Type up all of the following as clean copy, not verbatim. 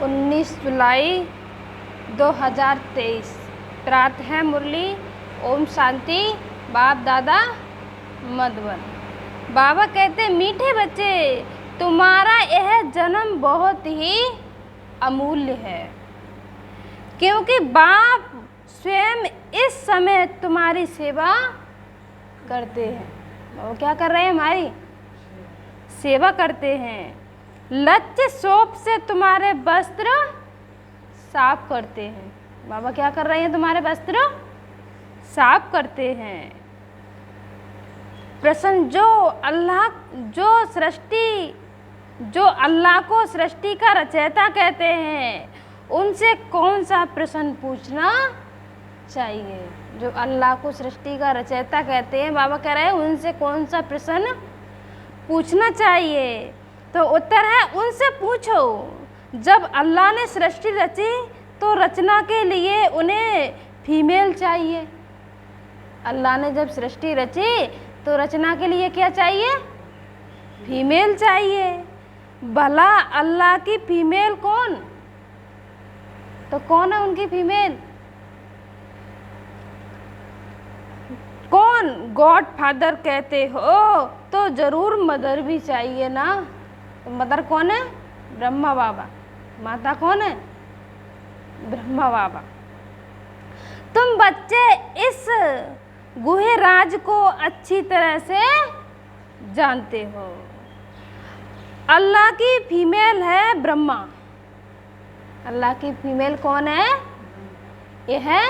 19 जुलाई 2023। प्रातः है मुरली। ओम शांति। बाप दादा मधुबन। बाबा कहते, मीठे बच्चे, तुम्हारा यह जन्म बहुत ही अमूल्य है, क्योंकि बाप स्वयं इस समय तुम्हारी सेवा करते हैं। वो क्या कर रहे हैं? हमारी सेवा करते हैं। लज्ज सोप से तुम्हारे वस्त्र साफ करते हैं। बाबा क्या कर रहे हैं? तुम्हारे वस्त्र साफ करते हैं। प्रश्न, जो अल्लाह को सृष्टि का रचयिता कहते हैं, उनसे कौन सा प्रश्न पूछना चाहिए? जो अल्लाह को सृष्टि का रचयिता कहते हैं, बाबा कह रहे हैं उनसे कौन सा प्रश्न पूछना चाहिए? तो उत्तर है, उनसे पूछो। जब अल्लाह ने सृष्टि रची तो रचना के लिए उन्हें फीमेल चाहिए। अल्लाह ने जब सृष्टि रची तो रचना के लिए क्या चाहिए? फीमेल चाहिए। भला अल्लाह की फीमेल कौन? तो कौन है उनकी फीमेल? कौन? गॉड फादर कहते हो तो जरूर मदर भी चाहिए ना। तो मदर कौन है? ब्रह्मा बाबा। माता कौन है? ब्रह्मा बाबा। तुम बच्चे इस गुहे राज को अच्छी तरह से जानते हो। अल्लाह की फीमेल है ब्रह्मा। अल्लाह की फीमेल कौन है? यह है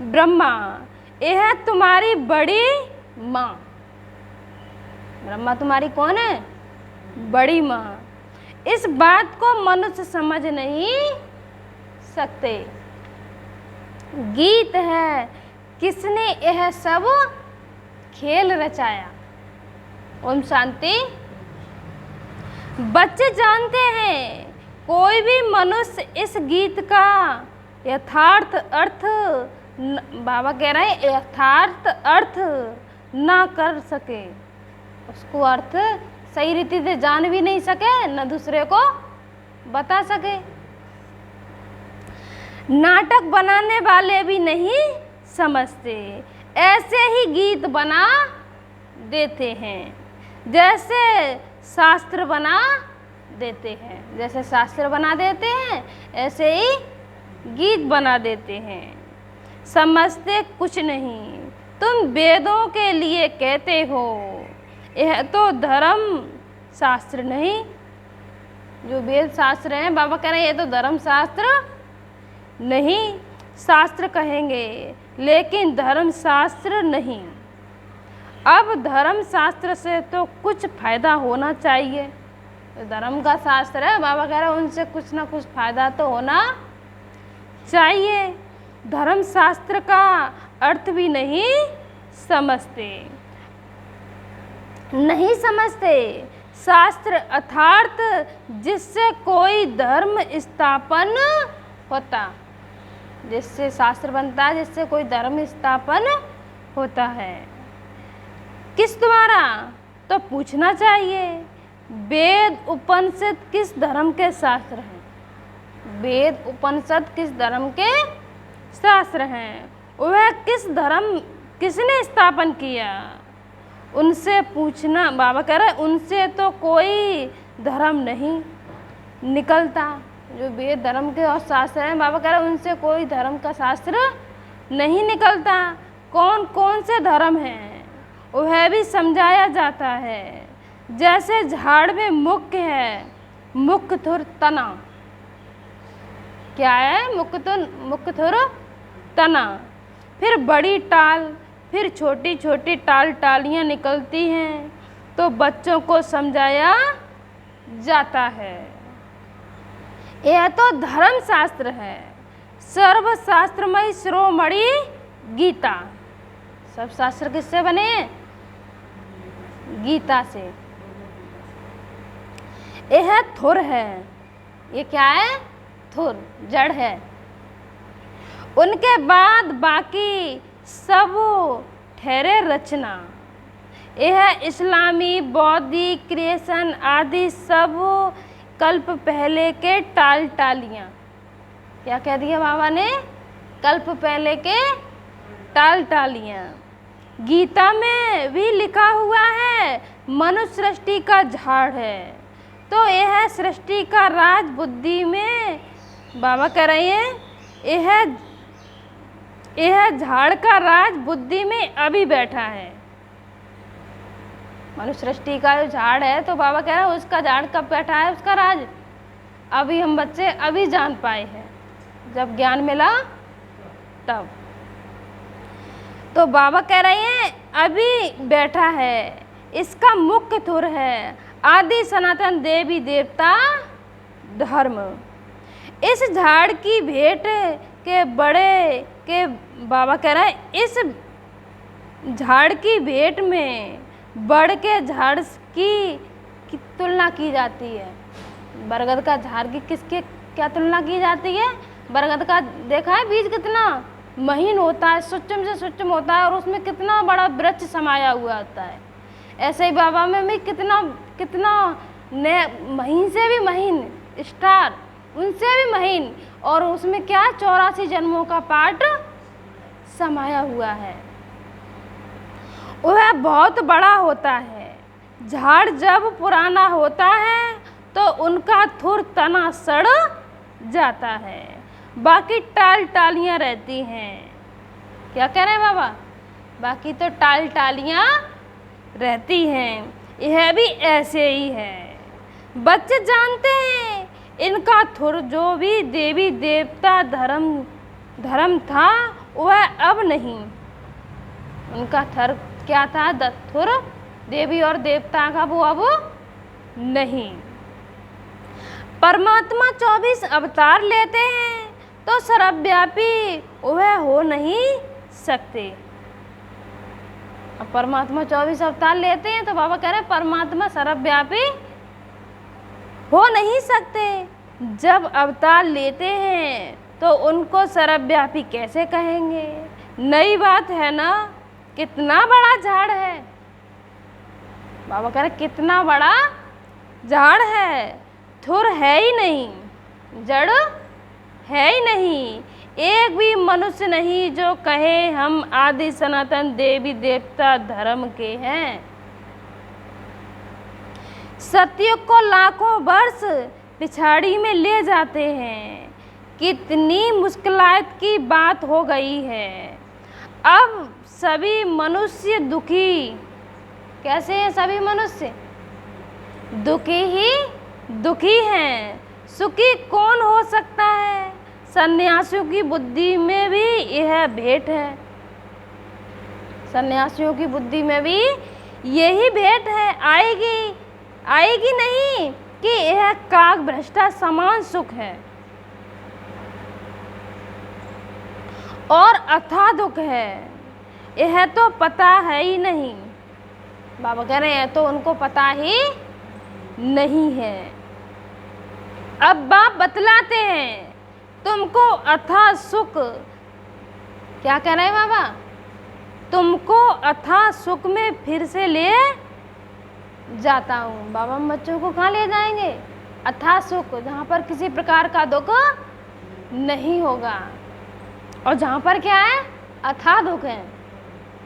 ब्रह्मा। यह है तुम्हारी बड़ी माँ। ब्रह्मा तुम्हारी कौन है? बड़ी माँ। इस बात को मनुष्य समझ नहीं सकते। गीत है, किसने यह सब खेल रचाया? ओम शांति। बच्चे जानते हैं, कोई भी मनुष्य इस गीत का यथार्थ अर्थ बाबा कह रहे हैं यथार्थ अर्थ ना कर सके। उसको अर्थ सही रीति से जान भी नहीं सके, न दूसरे को बता सके। नाटक बनाने वाले भी नहीं समझते, ऐसे ही गीत बना देते हैं जैसे शास्त्र बना देते हैं। जैसे शास्त्र बना देते हैं, ऐसे ही गीत बना देते हैं। समझते कुछ नहीं। तुम वेदों के लिए कहते हो, यह तो धर्म शास्त्र नहीं। जो वेद शास्त्र हैं, बाबा कह रहे हैं ये तो धर्म शास्त्र नहीं। शास्त्र कहेंगे लेकिन धर्म शास्त्र नहीं। अब धर्म शास्त्र से तो कुछ फायदा होना चाहिए। तो धर्म का शास्त्र है, बाबा कह रहे हैं उनसे कुछ ना कुछ फायदा तो होना चाहिए। धर्म शास्त्र का अर्थ भी नहीं समझते। शास्त्र अर्थात जिससे कोई धर्म स्थापन होता। जिससे शास्त्र बनता है, जिससे कोई धर्म स्थापन होता है। किस द्वारा? तो पूछना चाहिए। वेद उपनिषद किस धर्म के शास्त्र हैं? वेद उपनिषद किस धर्म के शास्त्र हैं? वह किसने स्थापन किया? उनसे पूछना। बाबा कह रहे उनसे तो कोई धर्म नहीं निकलता। जो वेद धर्म के और शास्त्र हैं, बाबा कह रहे उनसे कोई धर्म का शास्त्र नहीं निकलता। कौन कौन से धर्म हैं वह भी समझाया जाता है। जैसे झाड़ में मुख्य है, मुख्य थुर तना। क्या है? मुख्य थुर तना। फिर बड़ी टाल, फिर छोटी छोटी टालियाँ निकलती हैं, तो बच्चों को समझाया जाता है। यह तो धर्म शास्त्र है। सर्वशास्त्रमयी शिरोमणि गीता। सब शास्त्र किससे बने हैं? गीता से। यह थुर है। ये क्या है? थुर, जड़ है। उनके बाद बाकी सब ठहरे रचना। यह इस्लामी, बौद्धिक, क्रिएशन आदि सब कल्प पहले के टाल टालियाँ। क्या कह दिया बाबा ने? कल्प पहले के टाल टालियाँ। गीता में भी लिखा हुआ है मनुष्य सृष्टि का झाड़ है, तो यह सृष्टि का राज बुद्धि में, बाबा कह रहे हैं यह झाड़ का राज बुद्धि में अभी बैठा है। मनुष्य सृष्टि का जो झाड़ है, तो बाबा कह रहे हैं उसका झाड़ कब बैठा है, उसका राज अभी हम बच्चे अभी जान पाए हैं, जब ज्ञान मिला तब। तो बाबा कह रहे हैं अभी बैठा है, इसका मुख्य धुर है आदि सनातन देवी देवता धर्म। इस झाड़ की भेंट के बड़े के, बाबा कह रहे हैं इस झाड़ की भेंट में बड़ के झाड़ की तुलना की जाती है। बरगद का झाड़ की किसके क्या तुलना की जाती है? बरगद का देखा है बीज कितना महीन होता है, सूक्ष्म से सूक्ष्म होता है, और उसमें कितना बड़ा वृक्ष समाया हुआ होता है। ऐसे ही बाबा में भी कितना महीन से भी महीन स्टार, उनसे भी महीन, और उसमें क्या 84 जन्मों का पाठ समाया हुआ है। वह बहुत बड़ा होता है। झाड़ जब पुराना होता है तो उनका थुर तना सड़ जाता है, बाकी टाल टालियाँ रहती हैं। क्या कह रहे हैं बाबा? बाकी तो टाल टालियाँ रहती हैं। यह भी ऐसे ही है। बच्चे जानते हैं इनका थुर जो भी देवी देवता धर्म था वह अब नहीं। उनका थर क्या था? थुर देवी और देवता का वो अब नहीं। परमात्मा 24 अवतार लेते हैं तो सर्वव्यापी वह हो नहीं सकते। अब परमात्मा 24 अवतार लेते हैं तो बाबा कह रहे हैं परमात्मा सर्वव्यापी हो नहीं सकते। जब अवतार लेते हैं तो उनको सर्वव्यापी कैसे कहेंगे? नई बात है ना? कितना बड़ा झाड़ है, बाबा कह रहे कितना बड़ा झाड़ है। थुर है ही नहीं, जड़ है ही नहीं, एक भी मनुष्य नहीं जो कहे हम आदि सनातन देवी देवता धर्म के हैं। सतयुग को लाखों वर्ष पिछाड़ी में ले जाते हैं। कितनी मुश्किलात की बात हो गई है। अब सभी मनुष्य दुखी, कैसे हैं सभी मनुष्य? दुखी हैं। सुखी कौन हो सकता है? सन्यासियों की बुद्धि में भी यह भेंट है। सन्यासियों की बुद्धि में भी यही भेंट है। आएगी नहीं कि यह काग भ्रष्टा समान सुख है और अथाह दुख है। यह तो पता है ही नहीं। बाबा कह रहे हैं तो उनको पता ही नहीं है। अब बाप बतलाते हैं तुमको अथाह सुख। क्या कह रहे हैं बाबा? तुमको अथाह सुख में फिर से ले जाता हूँ। बाबा हम बच्चों को कहाँ ले जाएंगे? अथाह सुख, जहाँ पर किसी प्रकार का दुख नहीं होगा, और जहाँ पर क्या है? अथाह दुख है,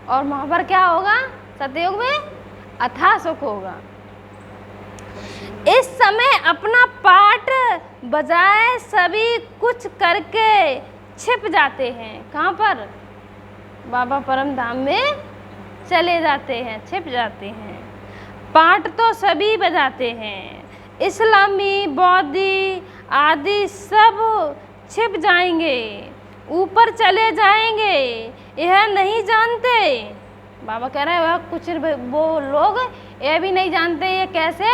और वहाँ पर क्या होगा? सतयुग में अथाह सुख होगा। इस समय अपना पाठ बजाय सभी कुछ करके छिप जाते हैं। कहाँ पर? बाबा परम धाम में चले जाते हैं, छिप जाते हैं। पाठ तो सभी बजाते हैं, इस्लामी बौद्धी आदि सब छिप जाएंगे, ऊपर चले जाएंगे, यह नहीं जानते। बाबा कह रहे हैं वह कुछ वो लोग यह भी नहीं जानते ये कैसे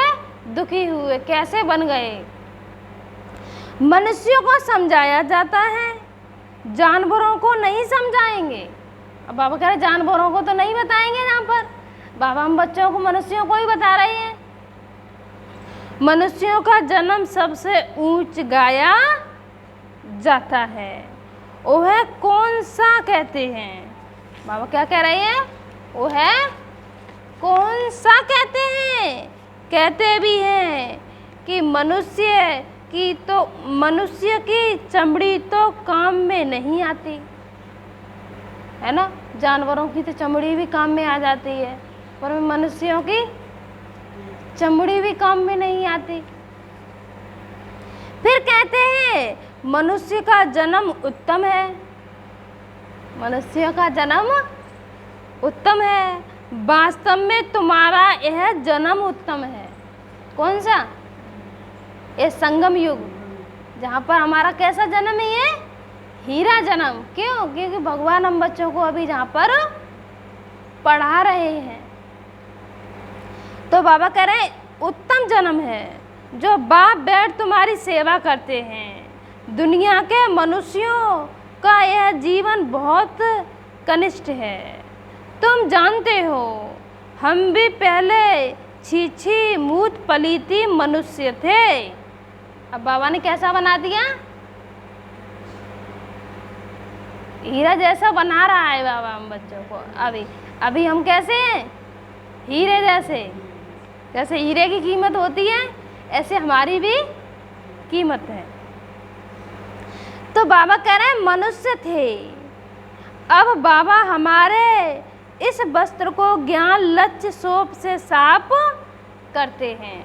दुखी हुए, कैसे बन गए। मनुष्यों को समझाया जाता है, जानवरों को नहीं समझाएंगे। अब बाबा कह रहे जानवरों को तो नहीं बताएंगे। यहाँ पर बाबा हम बच्चों को मनुष्यों को ही बता रहे हैं। मनुष्यों का जन्म सबसे ऊंच गाया जाता है, वह कौन सा कहते हैं? बाबा क्या कह रहे हैं? वह कौन सा कहते हैं? कहते भी हैं कि मनुष्य की चमड़ी तो काम में नहीं आती, है ना। जानवरों की तो चमड़ी भी काम में आ जाती है, पर मनुष्यों की चमड़ी भी काम में नहीं आती। फिर कहते हैं मनुष्य का जन्म उत्तम है, मनुष्य का जन्म उत्तम है। वास्तव में तुम्हारा यह जन्म उत्तम है। कौन सा? ये संगम युग, जहाँ पर हमारा कैसा जन्म है? ये हीरा जन्म। क्यों? क्योंकि भगवान हम बच्चों को अभी जहाँ पर पढ़ा रहे हैं, तो बाबा कह रहे हैं उत्तम जन्म है, जो बाप बैठ तुम्हारी सेवा करते हैं। दुनिया के मनुष्यों का यह जीवन बहुत कनिष्ठ है। तुम जानते हो हम भी पहले छीछी मूत पलीती मनुष्य थे। अब बाबा ने कैसा बना दिया? हीरा जैसा बना रहा है बाबा हम बच्चों को। अभी हम कैसे हैं? हीरे जैसे। जैसे हीरे की कीमत होती है, ऐसे हमारी भी कीमत है। तो बाबा कह रहे हैं मनुष्य थे। अब बाबा हमारे इस वस्त्र को ज्ञान लक्ष्य सोप से साफ करते हैं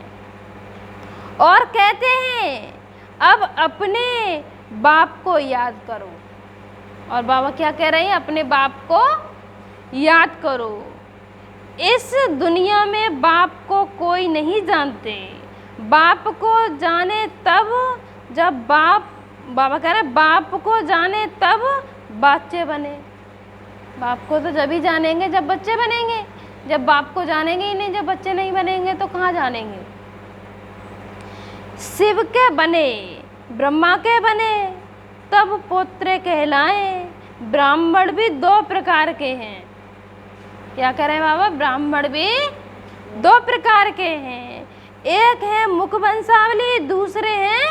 और कहते हैं अब अपने बाप को याद करो। और बाबा क्या कह रहे हैं? अपने बाप को याद करो। इस दुनिया में बाप को कोई नहीं जानते। बाप को जाने तब जब बाबा कह रहे हैं बाप को जाने तब बच्चे बने। बाप को तो जब ही जानेंगे जब बच्चे बनेंगे। जब बाप को जानेंगे ही नहीं, जब बच्चे नहीं बनेंगे तो कहाँ जानेंगे? शिव के बने, ब्रह्मा के बने, तब पुत्र कहलाए। ब्राह्मण भी दो प्रकार के हैं। क्या कह रहे हैं बाबा? ब्राह्मण भी दो प्रकार के हैं। एक है मुख वंशावली, दूसरे हैं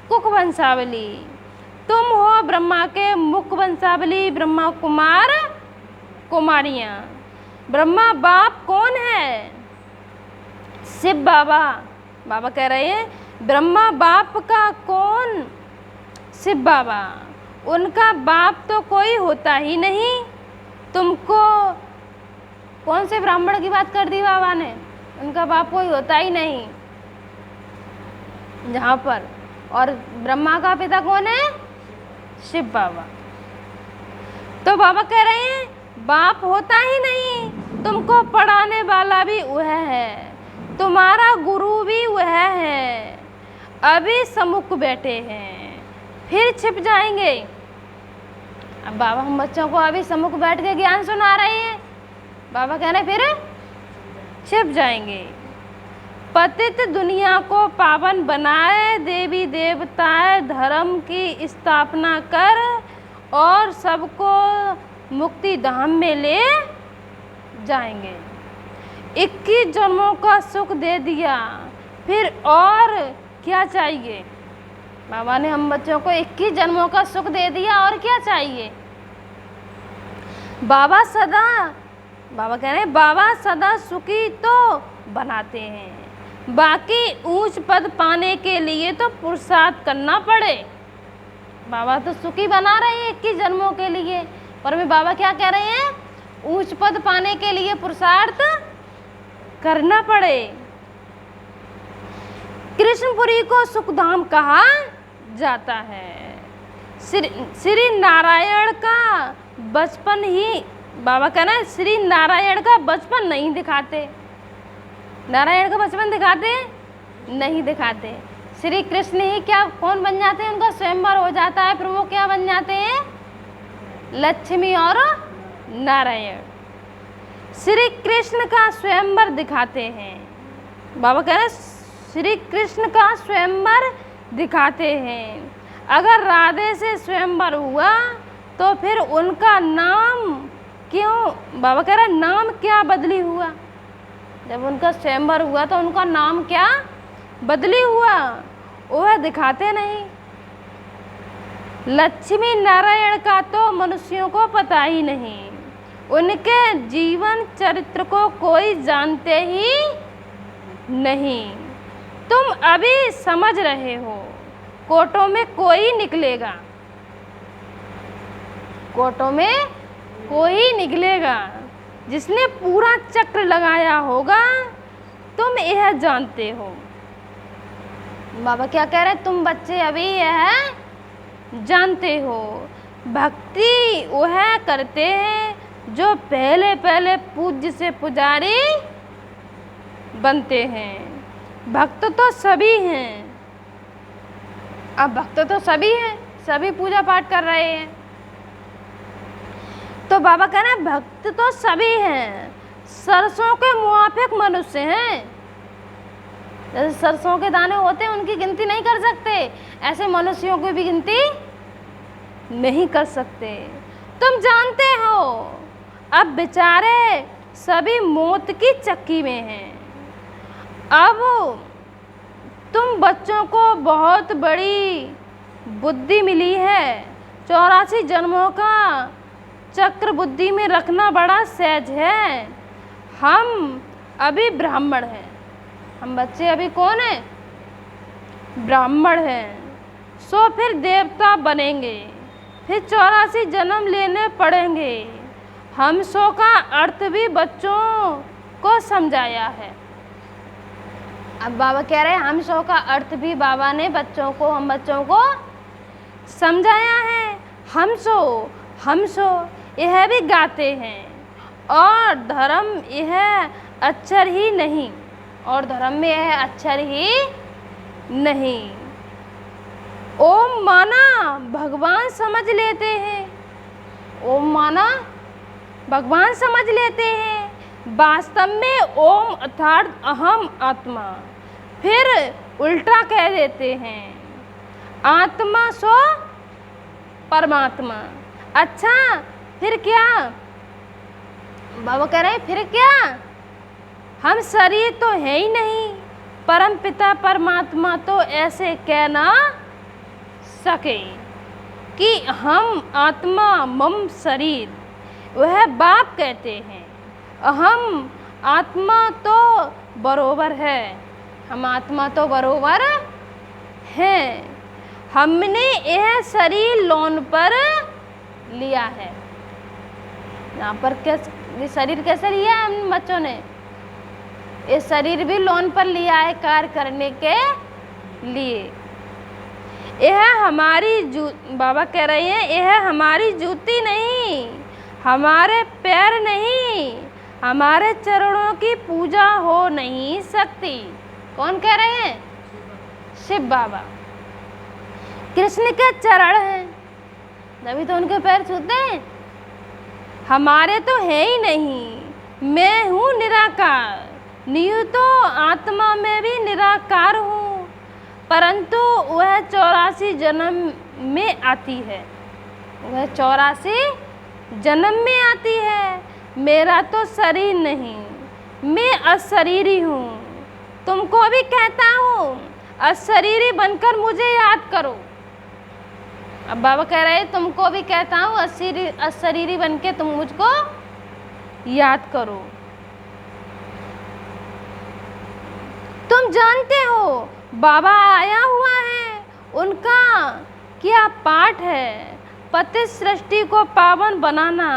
कुक वंशावली। तुम हो ब्रह्मा के मुख वंशावली, ब्रह्मा कुमार कुमारियाँ। ब्रह्मा बाप कौन है? शिव बाबा। बाबा कह रहे हैं ब्रह्मा बाप का कौन? शिव बाबा। उनका बाप तो कोई होता ही नहीं। तुमको कौन से ब्राह्मण की बात कर दी बाबा ने? उनका बाप कोई होता ही नहीं जहाँ पर। और ब्रह्मा का पिता कौन है? शिव बाबा। तो बाबा कह रहे हैं बाप होता ही नहीं। तुमको पढ़ाने वाला भी वह है, तुम्हारा गुरु भी वह है। अभी सम्मुख बैठे हैं, फिर छिप जाएंगे। अब बाबा हम बच्चों को अभी सम्मुख बैठ के ज्ञान सुना रहे हैं। बाबा कह रहे फिर छिप जाएंगे। पतित दुनिया को पावन बनाए, देवी देवताएं धर्म की स्थापना कर और सबको मुक्ति धाम में ले जाएंगे। 21 जन्मों का सुख दे दिया, फिर और क्या चाहिए? बाबा ने हम बच्चों को 21 जन्मों का सुख दे दिया, और क्या चाहिए? बाबा कह रहे हैं बाबा सदा सुखी तो बनाते हैं, बाकी ऊंच पद पाने के लिए तो पुरुषार्थ करना पड़े। बाबा तो सुखी बना रहे हैं 21 जन्मों के लिए, पर में बाबा क्या कह रहे हैं? ऊंच पद पाने के लिए पुरुषार्थ करना पड़े। कृष्णपुरी को सुखधाम कहा जाता है। श्री नारायण का बचपन ही, बाबा कहना है श्री नारायण का बचपन नहीं दिखाते। नारायण का बचपन दिखाते नहीं दिखाते। श्री कृष्ण ही क्या कौन बन जाते हैं? उनका स्वयंवर हो जाता है, फिर वो क्या बन जाते हैं? लक्ष्मी और नारायण। श्री कृष्ण का स्वयंवर दिखाते हैं। बाबा कह रहे श्री कृष्ण का स्वयंवर दिखाते हैं। अगर राधे से स्वयंवर हुआ तो फिर उनका नाम क्यों? बाबा कह रहे नाम क्या बदली हुआ? जब उनका स्वयंवर हुआ तो उनका नाम क्या बदली हुआ? वह दिखाते नहीं। लक्ष्मी नारायण का तो मनुष्यों को पता ही नहीं। उनके जीवन चरित्र को कोई जानते ही नहीं। तुम अभी समझ रहे हो, कोटों में कोई निकलेगा, कोटों में कोई निकलेगा जिसने पूरा चक्र लगाया होगा, तुम यह जानते हो। बाबा क्या कह रहे हैं, तुम बच्चे अभी यह जानते हो। भक्ति वह करते हैं जो पहले पहले पूज्य से पुजारी बनते हैं। भक्त तो सभी हैं, अब भक्त तो सभी हैं, सभी पूजा पाठ कर रहे हैं। तो बाबा कह रहे हैं भक्त तो सभी हैं, सरसों के मुआफिक मनुष्य हैं। जैसे सरसों के दाने होते हैं उनकी गिनती नहीं कर सकते, ऐसे मनुष्यों की भी गिनती नहीं कर सकते। तुम जानते हो अब बेचारे सभी मौत की चक्की में हैं। अब तुम बच्चों को बहुत बड़ी बुद्धि मिली है, 84 जन्मों का चक्र बुद्धि में रखना बड़ा सहज है। हम अभी ब्राह्मण हैं, हम बच्चे अभी कौन हैं, ब्राह्मण हैं। सो फिर देवता बनेंगे, फिर 84 जन्म लेने पड़ेंगे। हम सो का अर्थ भी बच्चों को समझाया है। अब बाबा कह रहे हैं हम सो का अर्थ भी बाबा ने बच्चों को, हम बच्चों को समझाया है। हम सो यह भी गाते हैं, और धर्म यह अक्षर ही नहीं, और धर्म में यह अक्षर ही नहीं। ओम माना भगवान समझ लेते हैं, ओम माना भगवान समझ लेते हैं। वास्तव में ओम अर्थात अहम आत्मा, फिर उल्टा कह देते हैं आत्मा सो परमात्मा। अच्छा फिर क्या, बाबा कह रहे हैं फिर क्या, हम शरीर तो है ही नहीं, परम पिता परमात्मा तो ऐसे कह ना सके कि हम आत्मा मम शरीर, वह बाप कहते हैं। हम आत्मा तो बरोबर है, हम आत्मा तो बरोबर हैं। हमने यह शरीर लोन पर लिया है। यहाँ पर ये शरीर कैसे लिया है हम बच्चों ने, ये शरीर भी लोन पर लिया है कार्य करने के लिए। यह हमारी बाबा कह रहे हैं यह हमारी जूती नहीं, हमारे पैर नहीं, हमारे चरणों की पूजा हो नहीं सकती। कौन कह रहे हैं, शिव बाबा। कृष्ण के चरण हैं, तभी तो उनके पैर छूते हैं। हमारे तो है ही नहीं, मैं हूँ निराकार, नीयु तो आत्मा में भी निराकार हूँ, परंतु वह 84 जन्म में आती है, वह 84 जन्म में आती है। मेरा तो शरीर नहीं, मैं अशरीरी हूँ। तुमको भी कहता हूँ अशरीरी बनकर मुझे याद करो। अब बाबा कह रहे हैं तुमको भी कहता हूँ अशरीरी बनके तुम मुझको याद करो। तुम जानते हो बाबा आया हुआ है, उनका क्या पाठ है, पति सृष्टि को पावन बनाना।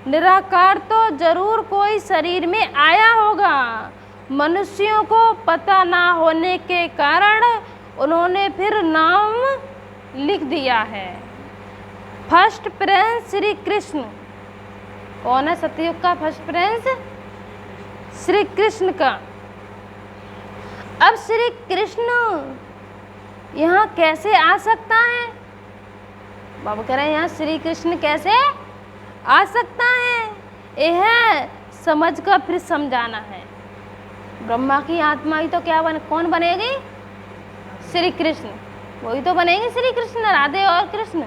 निराकार तो जरूर कोई शरीर में आया होगा, मनुष्यों को पता ना होने के कारण उन्होंने फिर नाम लिख दिया है। First Prince Shri Krishna. कौन है सतयुग का फर्स्ट प्रिंस? श्री कृष्ण का। अब श्री कृष्ण यहाँ कैसे आ सकता है? बाबा कह रहे हैं यहाँ श्री कृष्ण कैसे आ सकता है, यह समझ कर फिर समझाना है। ब्रह्मा की आत्मा ही तो क्या कौन बनेगी? श्री कृष्ण, वही तो बनेंगे श्री कृष्ण, राधे और कृष्ण।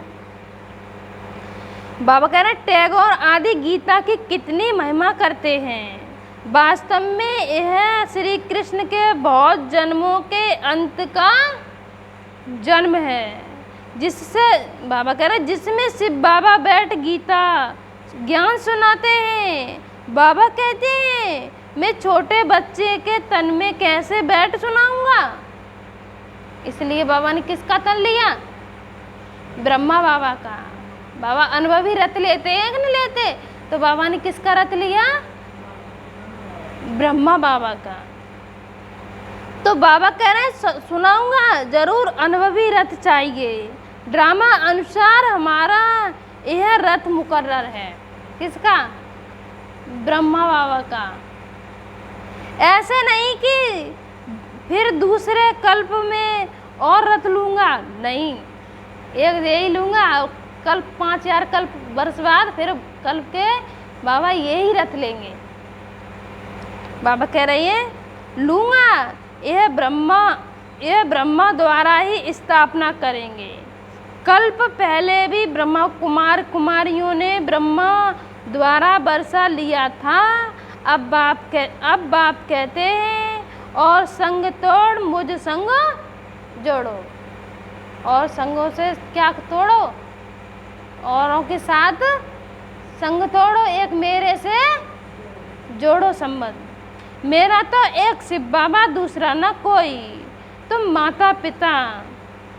बाबा कह रहे हैं टैगोर आदि गीता की कितनी महिमा करते हैं। वास्तव में यह श्री कृष्ण के बहुत जन्मों के अंत का जन्म है, जिससे बाबा कह रहे हैं जिसमें शिव बाबा बैठ गीता ज्ञान सुनाते हैं। बाबा कहते हैं मैं छोटे बच्चे के तन में कैसे बैठ सुनाऊंगा, इसलिए बाबा ने किसका तन लिया? ब्रह्मा बाबा का। बाबा अनुभवी रथ लेते हैं कि नहीं लेते? तो बाबा ने किसका रथ लिया? ब्रह्मा बाबा का। तो बाबा कह रहे हैं सुनाऊंगा जरूर, अनुभवी रथ चाहिए। ड्रामा अनुसार हमारा यह रथ मुकर्रर है। किसका? ब्रह्मा बाबा का। ऐसे नहीं कि फिर दूसरे कल्प में और रथ लूंगा, नहीं, एक यही लूंगा, कल्प 5000 कल्प वर्ष बाद फिर कल्प के बाबा यही रथ लेंगे। बाबा कह रही है लूंगा, यह ब्रह्मा द्वारा ही स्थापना करेंगे। कल्प पहले भी ब्रह्मा कुमार कुमारियों ने ब्रह्मा द्वारा वर्षा लिया था। अब बाप कहते हैं और संग तोड़ मुझ संग जोड़ो। और संगों से क्या तोड़ो? औरों के साथ संग तोड़ो, एक मेरे से जोड़ो संबंध। मेरा तो एक शिव बाबा, दूसरा न कोई। तुम माता पिता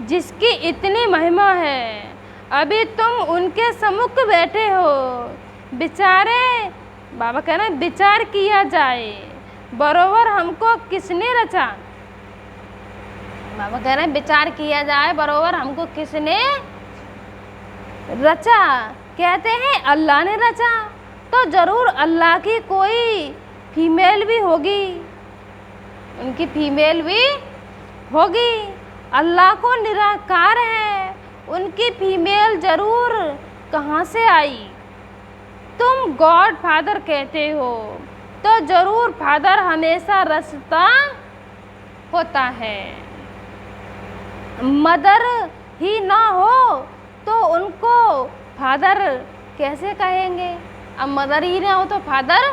जिसकी इतनी महिमा है, अभी तुम उनके सम्मुख बैठे हो। विचारे, बाबा कह रहे हैं विचार किया जाए, बरोबर हमको किसने रचा? बाबा कह रहे हैं विचार किया जाए, बरोबर हमको किसने रचा? कहते हैं अल्लाह ने रचा, तो जरूर अल्लाह की कोई फीमेल भी होगी, उनकी फीमेल भी होगी। अल्लाह को निराकार है, उनकी फीमेल जरूर कहाँ से आई? तुम गॉड फादर कहते हो, तो जरूर फादर हमेशा रचता होता है। मदर ही ना हो तो उनको फादर कैसे कहेंगे? अब मदर ही ना हो तो फादर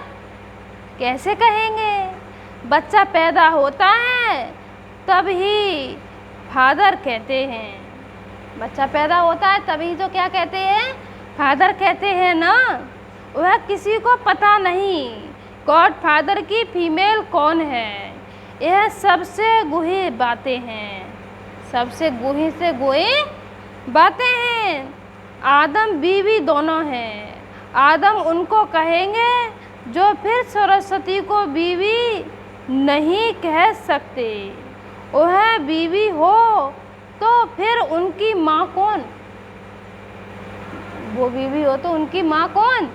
कैसे कहेंगे? बच्चा पैदा होता है तब ही फादर कहते हैं। बच्चा पैदा होता है तभी तो क्या कहते हैं? फादर कहते हैं ना। वह किसी को पता नहीं गॉड फादर की फीमेल कौन है। यह सबसे गुही बातें हैं, सबसे गुही से गुही बातें हैं। आदम बीवी दोनों हैं। आदम उनको कहेंगे जो फिर सरस्वती को बीवी नहीं कह सकते। वह बीवी हो तो फिर उनकी माँ कौन? वो बीवी हो तो उनकी माँ कौन?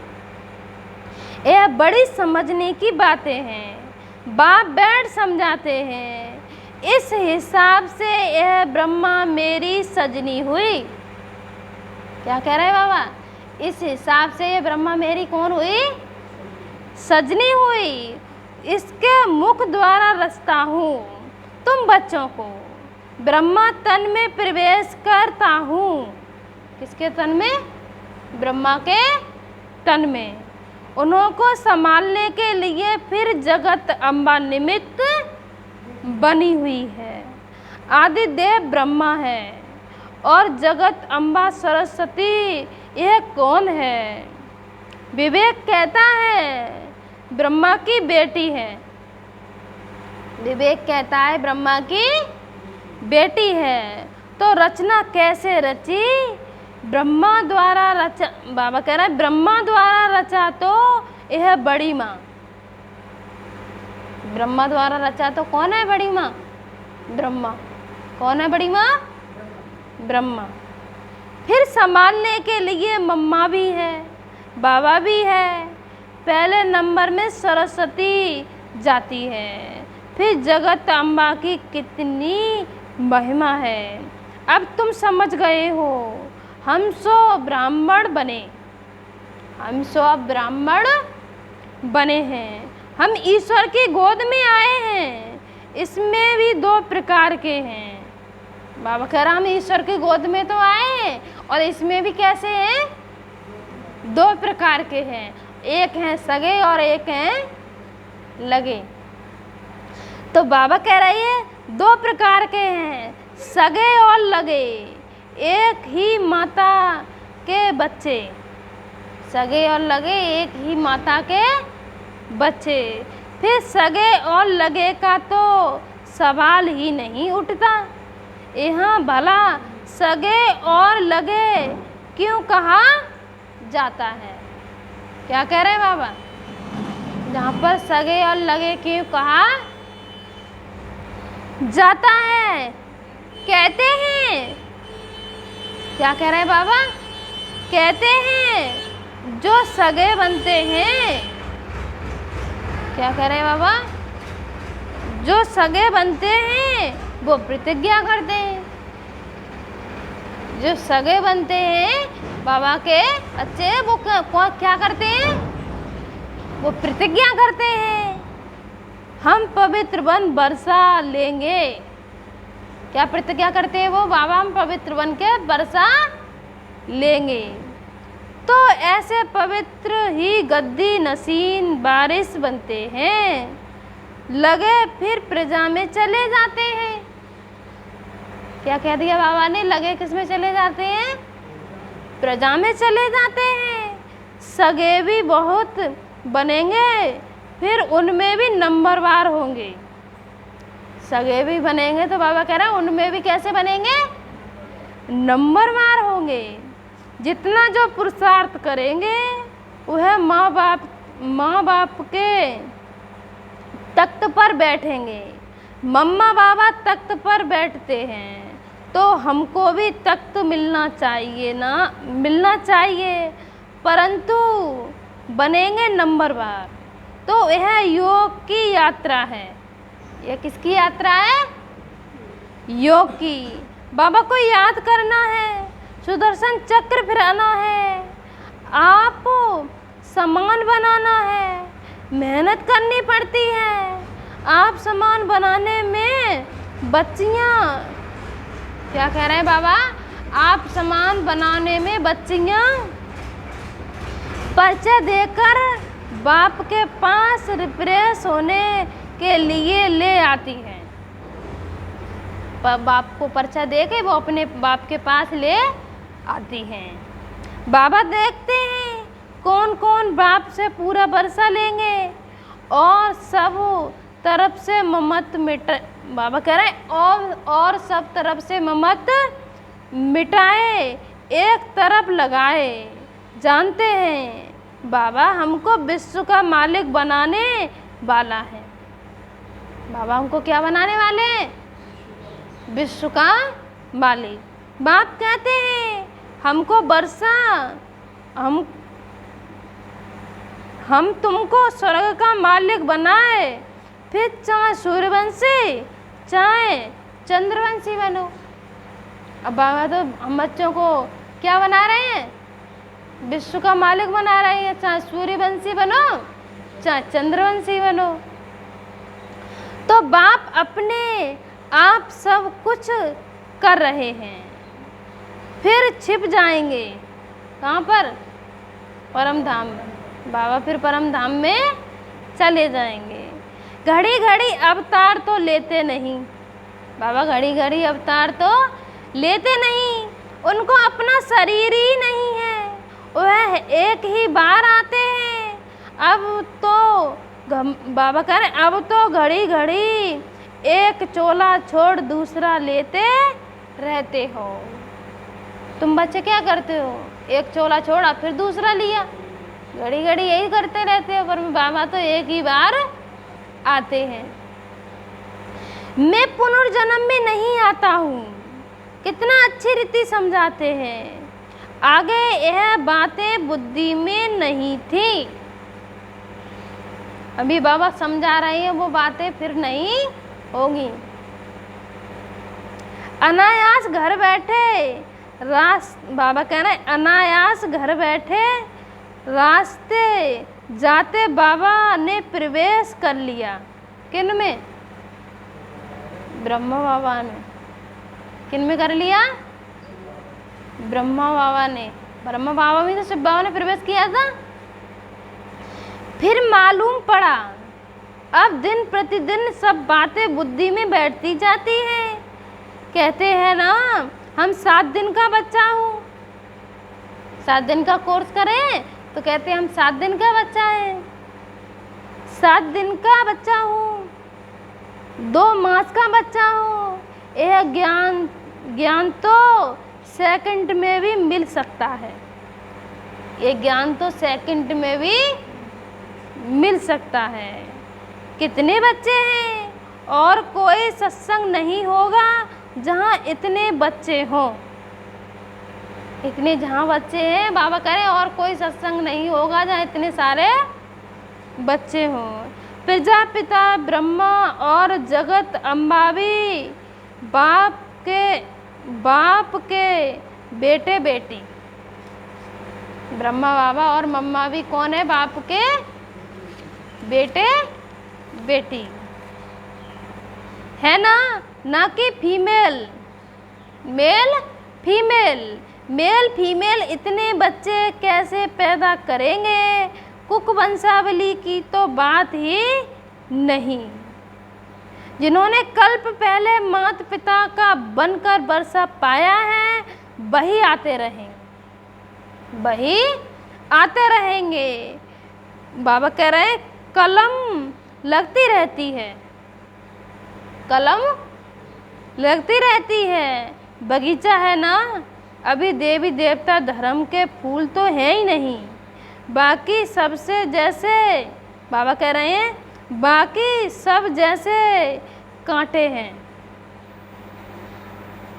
यह बड़ी समझने की बातें हैं। बाप बैठ समझाते हैं। इस हिसाब से यह ब्रह्मा मेरी सजनी हुई। क्या कह रहे बाबा? इस हिसाब से ये ब्रह्मा मेरी कौन हुई? सजनी हुई। इसके मुख द्वारा रचता हूँ तुम बच्चों को। ब्रह्मा तन में प्रवेश करता हूँ। किसके तन में? ब्रह्मा के तन में। उन्हों को संभालने के लिए फिर जगत अम्बा निमित्त बनी हुई है। आदि देव ब्रह्मा है और जगत अम्बा सरस्वती यह कौन है? विवेक कहता है ब्रह्मा की बेटी है। विवेक कहता है ब्रह्मा की बेटी है। तो रचना कैसे रची? ब्रह्मा द्वारा रचा। बाबा कह रहा है ब्रह्मा द्वारा रचा तो यह बड़ी माँ। ब्रह्मा द्वारा रचा तो कौन है बड़ी माँ? ब्रह्मा। कौन है बड़ी माँ? ब्रह्मा। फिर संभालने के लिए मम्मा भी है, बाबा भी है। पहले नंबर में सरस्वती जाती है। फिर जगत अम्बा की कितनी महिमा है। अब तुम समझ गए हो। हम सो ब्राह्मण बने, हम सो ब्राह्मण बने हैं। हम ईश्वर की गोद में आए हैं। इसमें भी दो प्रकार के हैं। बाबा कह रहा हम ईश्वर की गोद में तो आए हैं और इसमें भी कैसे हैं? दो प्रकार के हैं। एक हैं सगे और एक हैं लगे। तो बाबा कह रही है दो प्रकार के हैं, सगे और लगे। एक ही माता के बच्चे, सगे और लगे एक ही माता के बच्चे। फिर सगे और लगे का तो सवाल ही नहीं उठता। यहाँ भला सगे और लगे क्यों कहा जाता है। क्या कह रहे हैं बाबा, जहाँ पर सगे और लगे क्यों कहा जाता है। कहते हैं, क्या कह रहे हैं बाबा, कहते हैं जो सगे बनते हैं, क्या कह रहे हैं बाबा, जो सगे बनते हैं वो प्रतिज्ञा करते हैं। जो सगे बनते हैं बाबा के अच्छे, वो क्या करते हैं, वो प्रतिज्ञा करते हैं, हम पवित्र वन बरसा लेंगे। क्या प्रतिज्ञा करते हैं वो, बाबा हम पवित्र बन के बरसा लेंगे। तो ऐसे पवित्र ही गद्दी नसीन बारिश बनते हैं, लगे फिर प्रजा में चले जाते हैं। क्या कह दिया बाबा ने, लगे किस में चले जाते हैं, प्रजा में चले जाते हैं। सगे भी बहुत बनेंगे, फिर उनमें भी नंबरवार होंगे। सगे भी बनेंगे तो बाबा कह रहे हैं उनमें भी कैसे बनेंगे, नंबरवार होंगे। जितना जो पुरुषार्थ करेंगे वह माँ बाप के तख्त पर बैठेंगे। मम्मा बाबा तख्त पर बैठते हैं तो हमको भी तख्त मिलना चाहिए ना, मिलना चाहिए, परंतु बनेंगे नंबरवार। तो यह योग की यात्रा है। यह किसकी यात्रा है, योग की। बाबा को याद करना है, सुदर्शन चक्र फिराना है, आप सामान बनाना है, मेहनत करनी पड़ती है। आप सामान बनाने में बच्चियाँ, क्या कह रहे हैं बाबा, आप सामान बनाने में बच्चियाँ पर्चे देकर बाप के पास रिफ्रेश होने के लिए ले आती हैं। बाप को पर्चा दे के वो अपने बाप के पास ले आती हैं। बाबा देखते हैं कौन कौन बाप से पूरा बरसा लेंगे और सब तरफ से ममत मिट, बाबा कह रहे हैं और सब तरफ से ममत मिटाए, एक तरफ लगाए। जानते हैं बाबा हमको विश्व का मालिक बनाने वाला है। बाबा हमको क्या बनाने वाले हैं, विश्व का मालिक। बाप कहते हैं हमको बरसा, हम तुमको स्वर्ग का मालिक बनाए, फिर चाहे सूर्यवंशी चाहे चंद्रवंशी बनो। अब बाबा तो हम बच्चों को क्या बना रहे हैं, विश्व का मालिक बना रहे हैं। चाहे सूर्यवंशी बनो चाहे चंद्रवंशी बनो। तो बाप अपने आप सब कुछ कर रहे हैं, फिर छिप जाएंगे कहाँ पर, परम धाम में। बाबा फिर परम धाम में चले जाएंगे। घड़ी घड़ी अवतार तो लेते नहीं, बाबा घड़ी घड़ी अवतार तो लेते नहीं। उनको अपना शरीर ही नहीं है, वह एक ही बार आते हैं। अब तो बाबा कह रहे अब तो घड़ी घड़ी एक चोला छोड़ दूसरा लेते रहते हो। तुम बच्चे क्या करते हो, एक चोला छोड़ा फिर दूसरा लिया, घड़ी घड़ी यही करते रहते हो। पर बाबा तो एक ही बार आते हैं। मैं पुनर्जन्म में नहीं आता हूँ, कितना अच्छी रीति समझाते हैं। आगे यह बातें बुद्धि में नहीं थी, अभी बाबा समझा रहे हैं, वो बातें फिर नहीं होगी। अनायास घर बैठे बाबा कह रहे हैं अनायास घर बैठे रास्ते जाते बाबा ने प्रवेश कर लिया। किन में, ब्रह्मा बाबा ने। किन में कर लिया, ब्रह्मा बाबा ने। ब्रह्मा बाबा में तो शिव बाबा ने प्रवेश किया था। फिर मालूम पड़ा अब दिन प्रतिदिन सब बातें बुद्धि में बैठती जाती हैं। कहते हैं ना हम 7 दिन का बच्चा हूँ, 7 दिन का कोर्स करें तो कहते हैं हम 7 दिन का बच्चा है, 7 दिन का बच्चा हूँ, 2 मास का बच्चा हूँ। यह ज्ञान ज्ञान तो सेकंड में भी मिल सकता है, ये ज्ञान तो सेकंड में भी मिल सकता है। कितने बच्चे हैं और कोई सत्संग नहीं होगा जहाँ इतने बच्चे हों। इतने जहाँ बच्चे हैं, बाबा कह रहे हैं और कोई सत्संग नहीं होगा जहाँ इतने सारे बच्चे हों। प्रजापिता ब्रह्मा और जगत अम्बा भी बाप के बेटे बेटी। ब्रह्मा बाबा और मम्मा भी कौन है? बाप के बेटे बेटी है ना कि फीमेल। मेल फीमेल इतने बच्चे कैसे पैदा करेंगे? कुक वंशावली की तो बात ही नहीं। जिन्होंने कल्प पहले माता पिता का बनकर वर्षा पाया है वही आते रहेंगे। बाबा कह रहे हैं कलम लगती रहती है, बगीचा है ना, अभी देवी देवता धर्म के फूल तो है ही नहीं। बाकी सबसे जैसे बाबा कह रहे हैं बाकी सब जैसे कांटे हैं।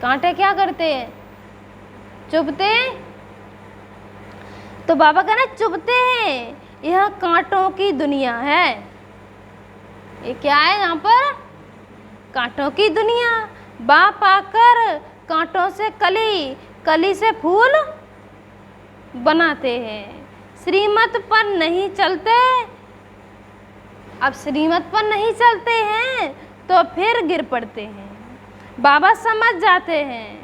कांटे क्या करते हैं? चुभते हैं। तो बाबा कह रहे हैं चुभते हैं। यह कांटों की दुनिया है। ये क्या है? यहाँ पर कांटों की दुनिया। बाप आकर कांटों से कली से फूल बनाते हैं। श्रीमत पर नहीं चलते। अब श्रीमत पर नहीं चलते हैं तो फिर गिर पड़ते हैं। बाबा समझ जाते हैं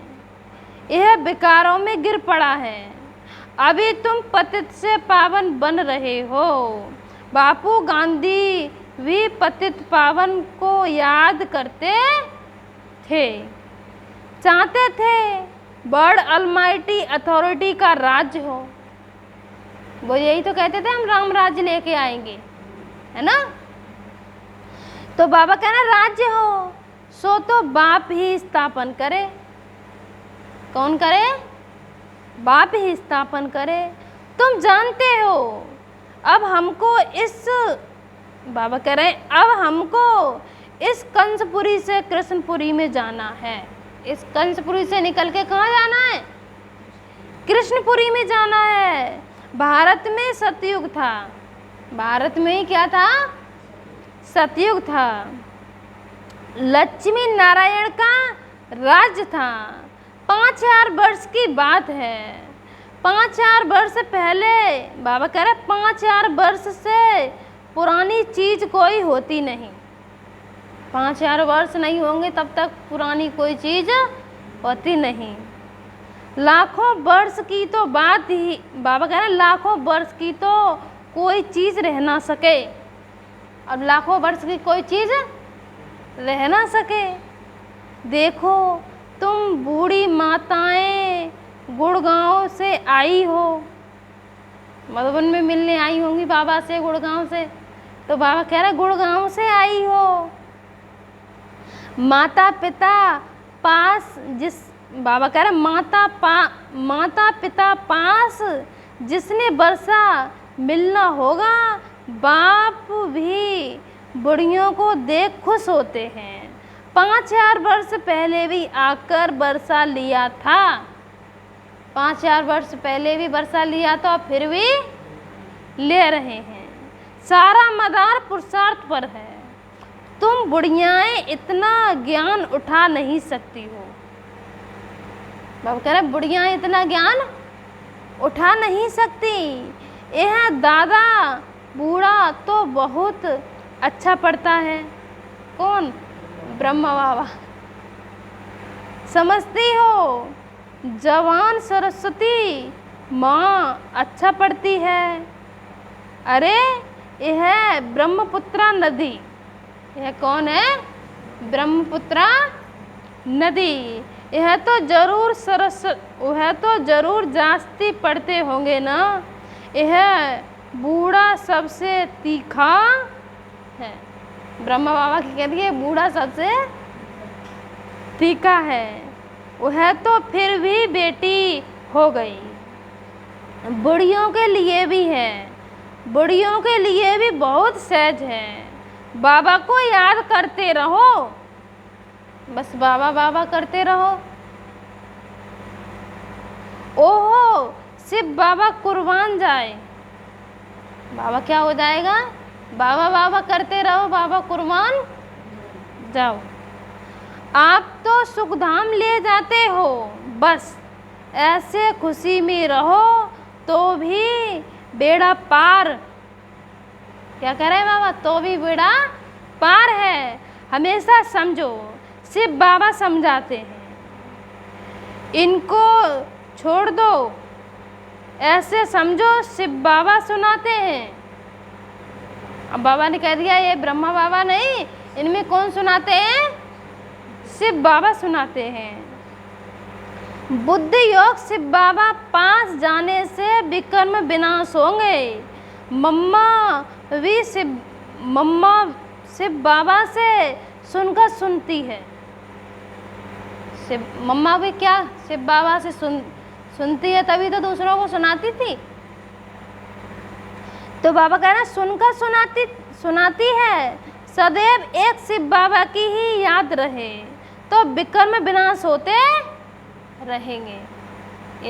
यह विकारों में गिर पड़ा है। अभी तुम पतित से पावन बन रहे हो। बापू गांधी भी पतित पावन को याद करते थे, चाहते थे वर्ल्ड अलमाइटी अथॉरिटी का राज्य हो। वो यही तो कहते थे हम राम राज्य लेके आएंगे, है ना। तो बाबा कहना राज्य हो सो तो बाप ही स्थापन करे। कौन करे? बाप ही स्थापन करे। तुम जानते हो अब हमको इस बाबा कह रहे हैं अब हमको इस कंसपुरी से कृष्णपुरी में जाना है। इस कंसपुरी से निकल के कहाँ जाना है? कृष्णपुरी में जाना है। भारत में सतयुग था। भारत में ही क्या था? सतयुग था। लक्ष्मी नारायण का राज्य था। 5000 वर्ष की बात है। 5000 वर्ष पहले बाबा कह रहे 5000 वर्ष से पुरानी चीज कोई होती नहीं। 5000 वर्ष नहीं होंगे तब तक पुरानी कोई चीज होती नहीं। लाखों वर्ष की तो बात ही बाबा कह रहे लाखों वर्ष की तो कोई चीज रह ना सके। अब लाखों वर्ष की कोई चीज रह ना सके। देखो तुम बूढ़ी माताएं गुड़गांव से आई हो। मधुबन में मिलने आई होंगी बाबा से गुड़गांव से। तो बाबा कह रहे गुड़गांव से आई हो। माता पिता पास जिस बाबा कह रहे माता पिता पास जिसने वर्षा मिलना होगा, बाप भी बुढ़ियों को देख खुश होते हैं। 5000 वर्ष पहले भी आकर वर्षा लिया था। 5000 वर्ष पहले भी वर्षा लिया था और फिर भी ले रहे हैं। सारा मदार पुरुषार्थ पर है। तुम बुढ़ियाएं इतना ज्ञान उठा नहीं सकती हो। बाबा कह रहे बुढ़ियाएं इतना ज्ञान उठा नहीं सकती। यह दादा बूढ़ा तो बहुत अच्छा पढ़ता है। कौन? ब्रह्मा बाबा। समझती हो जवान सरस्वती माँ अच्छा पढ़ती है। अरे यह ब्रह्मपुत्रा नदी। यह कौन है? ब्रह्मपुत्रा नदी। यह तो जरूर जास्ती पढ़ते होंगे ना। यह बूढ़ा सबसे तीखा है। ब्रह्मा बाबा की कहती है बूढ़ा सबसे तीखा है। वह तो फिर भी बेटी हो गई। बुढ़ियों के लिए भी है, बुढ़ियों के लिए भी बहुत सहज है। बाबा को याद करते रहो, बस बाबा बाबा करते रहो। ओहो शिव बाबा कुर्बान जाए, बाबा क्या हो जाएगा? बाबा बाबा करते रहो, बाबा कुर्बान जाओ। आप तो सुखधाम ले जाते हो, बस ऐसे खुशी में रहो तो भी बेड़ा पार। क्या कह रहे हैं बाबा? तो भी बेड़ा पार है, हमेशा समझो। शिव बाबा समझाते हैं, इनको छोड़ दो, ऐसे समझो शिव बाबा सुनाते हैं। अब बाबा ने कह दिया ये ब्रह्मा बाबा नहीं, इनमें कौन सुनाते हैं? शिव बाबा सुनाते हैं। बुद्धि योग शिव बाबा पास जाने से विकर्म विनाश होंगे। मम्मा शिव बाबा से सुनकर सुनती है। मम्मा भी क्या शिव बाबा से सुनती है, तभी तो दूसरों को सुनाती थी। तो बाबा कह रहे हैं सुनकर सुनाती है, सदैव एक शिव बाबा की ही याद रहे तो विकर्म विनाश होते रहेंगे।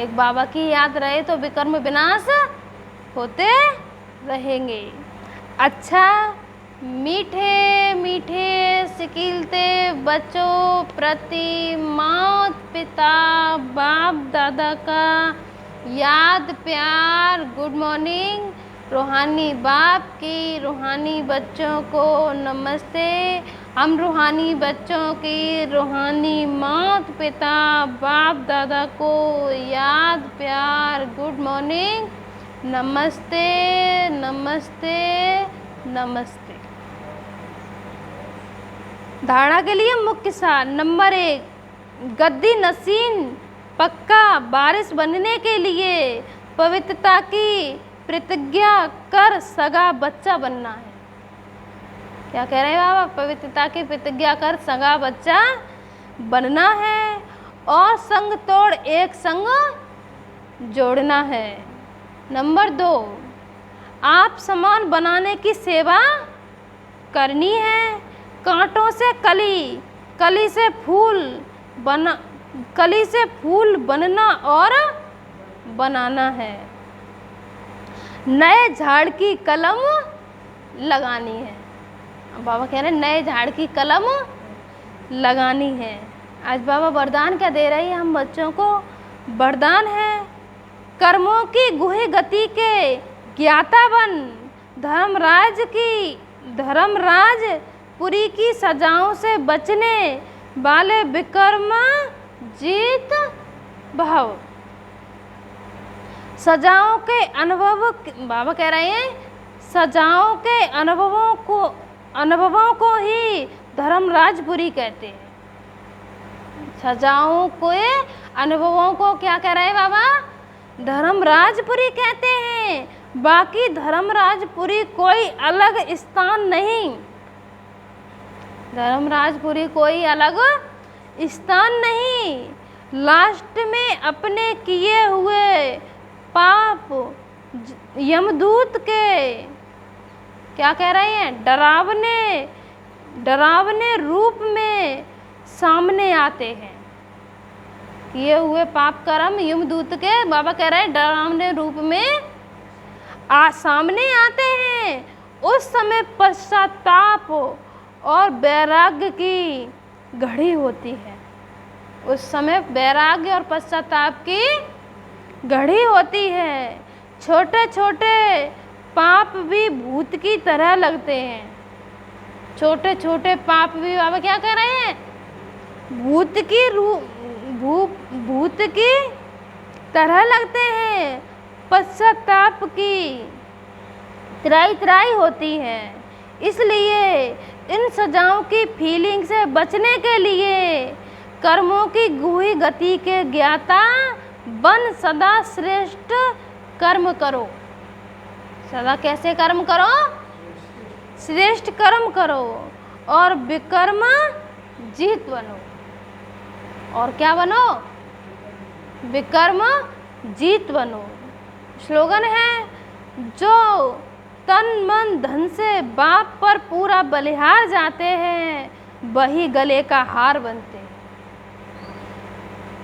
एक बाबा की याद रहे तो विकर्म विनाश होते रहेंगे। अच्छा मीठे मीठे सिकीलते बच्चों प्रति माता पिता बाप दादा का याद प्यार गुड मॉर्निंग। रूहानी बाप की रूहानी बच्चों को नमस्ते। हम रूहानी बच्चों की रूहानी माता पिता बाप दादा को याद प्यार गुड मॉर्निंग, नमस्ते नमस्ते नमस्ते। धारणा के लिए मुख्य सार नंबर 1, गद्दी नसीन पक्का वारिस बनने के लिए पवित्रता की प्रतिज्ञा कर सगा बच्चा बनना है। क्या कह रहे हैं बाबा? पवित्रता की प्रतिज्ञा कर सगा बच्चा बनना है और संग तोड़ एक संग जोड़ना है। नंबर 2, आप सामान बनाने की सेवा करनी है। कांटों से कली, कली से फूल बनना और बनाना है। नए झाड़ की कलम लगानी है। बाबा कह रहे हैं नए झाड़ की कलम लगानी है। आज बाबा वरदान क्या दे रही है हम बच्चों को? वरदान है कर्मों की गुही गति के ज्ञाता बन, धर्मराजपुरी की सजाओं से बचने वाले विकर्म जीत भाव। सजाओं के अनुभव, बाबा कह रहे हैं सजाओं के अनुभवों को ही धर्मराजपुरी कहते हैं। सजाओं के अनुभवों को क्या कह रहे हैं बाबा? धर्मराजपुरी कहते हैं। बाकी धर्मराजपुरी कोई अलग स्थान नहीं, धर्मराजपुरी कोई अलग स्थान नहीं। लास्ट में अपने किए हुए पाप यमदूत के क्या कह रहे हैं? डरावने रूप में सामने आते हैं। किए हुए पाप कर्म यमदूत के बाबा कह रहे हैं डरावने रूप में सामने आते हैं। उस समय पश्चाताप और वैराग्य की घड़ी होती है। उस समय वैराग्य और पश्चाताप की घड़ी होती है। छोटे छोटे पाप भी भूत की तरह लगते हैं। छोटे छोटे पाप भी बाबा क्या कह रहे हैं? भूत की तरह लगते हैं। पश्चाताप की त्राई होती है। इसलिए इन सजाओं की फीलिंग से बचने के लिए कर्मों की गुही गति के ज्ञाता बन सदा श्रेष्ठ कर्म करो। सदा कैसे कर्म करो? श्रेष्ठ कर्म करो और विकर्म जीत बनो। और क्या बनो, विक्रम जीत बनो। स्लोगन है, जो तन मन धन से बाप पर पूरा बलिहार जाते हैं, वही गले का हार बनते हैं।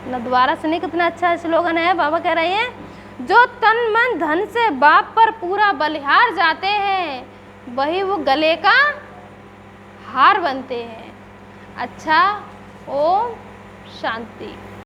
न दोबारा सुनिए, कितना अच्छा स्लोगन है। बाबा कह रहे हैं, जो तन मन धन से बाप पर पूरा बलिहार जाते हैं, वही वो गले का हार बनते हैं। अच्छा, ओम शांति।